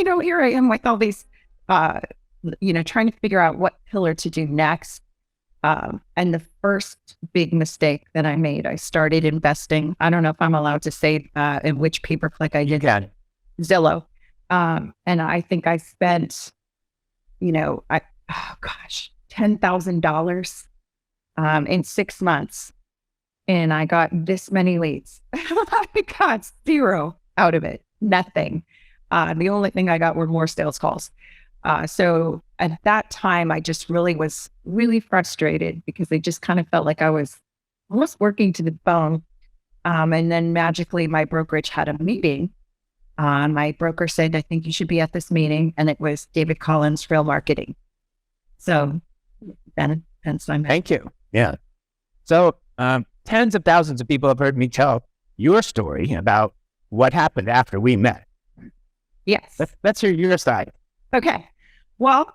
here I am with all these, uh, trying to figure out what pillar to do next. And the first big mistake that I made, I started investing. I don't know if I'm allowed to say in which pay-per-click I did. Again, Zillow. And I think I spent, $10,000 in 6 months. And I got this many leads. I got zero out of it, nothing. The only thing I got were more sales calls. So at that time, I just really was really frustrated because I just kind of felt like I was almost working to the bone. And then magically, my brokerage had a meeting. My broker said, I think you should be at this meeting. And it was David Collins, Real Marketing. So then, hence I'm. Thank you. Yeah. So tens of thousands of people have heard me tell your story about what happened after we met. Yes. Let's hear your side. Okay. Well,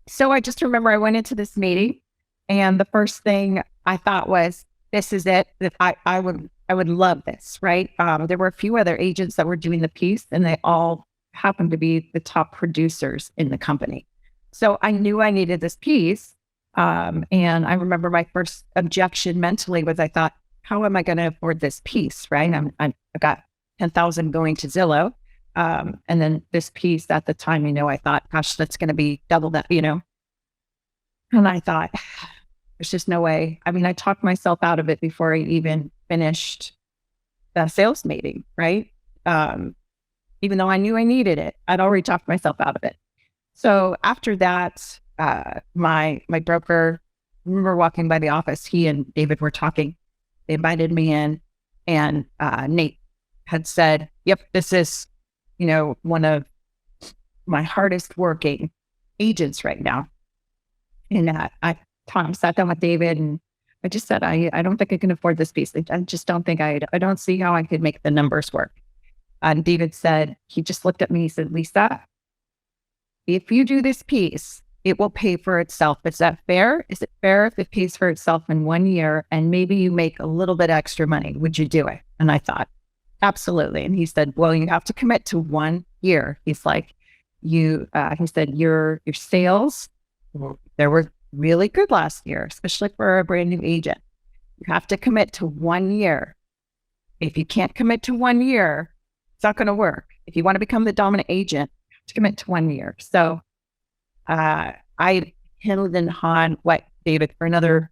so I just remember I went into this meeting and the first thing I thought was, this is it. That I would love this, right? There were a few other agents that were doing the piece and they all happened to be the top producers in the company. So I knew I needed this piece. And I remember my first objection mentally was I thought, how am I going to afford this piece, right? I've got 10,000 going to Zillow. And then this piece at the time, I thought, gosh, that's going to be double that, And I thought, there's just no way. I mean, I talked myself out of it before I even finished the sales meeting, right? Even though I knew I needed it, I'd already talked myself out of it. So after that, my broker, I remember walking by the office, he and David were talking. They invited me in and Nate had said, yep, this is, one of my hardest working agents right now. And Tom sat down with David and I just said, I don't think I can afford this piece. I just don't think I don't see how I could make the numbers work. And David said, he just looked at me, he said, Lisa, if you do this piece, it will pay for itself. Is that fair? Is it fair if it pays for itself in 1 year and maybe you make a little bit extra money? Would you do it? And I thought, absolutely. And he said, well, you have to commit to 1 year. He's like, he said, your sales, they were really good last year, especially for a brand new agent. You have to commit to 1 year. If you can't commit to 1 year, it's not going to work. If you want to become the dominant agent, you have to commit to 1 year. So I hemmed and hawed David, for another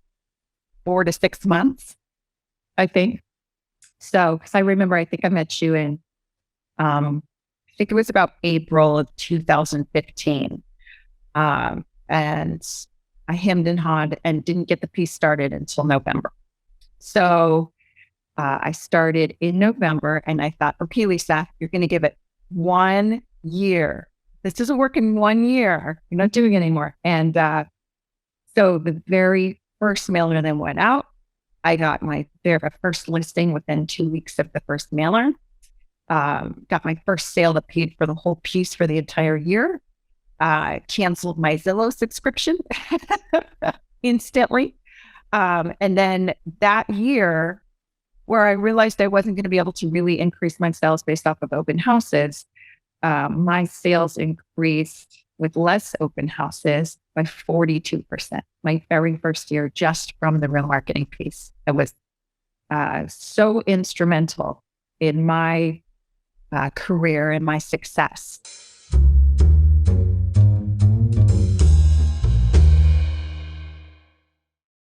4 to 6 months, I think. So, because I remember, I think I met you in, I think it was about April of 2015. And I hemmed and hawed and didn't get the piece started until November. So I started in November and I thought, okay, Lisa, you're going to give it 1 year. This doesn't work in 1 year. You're not doing it anymore. And so the very first mailer then went out. I got my first listing within 2 weeks of the first mailer. Got my first sale that paid for the whole piece for the entire year. Canceled my Zillow subscription instantly. And then that year, where I realized I wasn't going to be able to really increase my sales based off of open houses, my sales increased with less open houses by 42%. My very first year, just from the real marketing piece. It was so instrumental in my career and my success.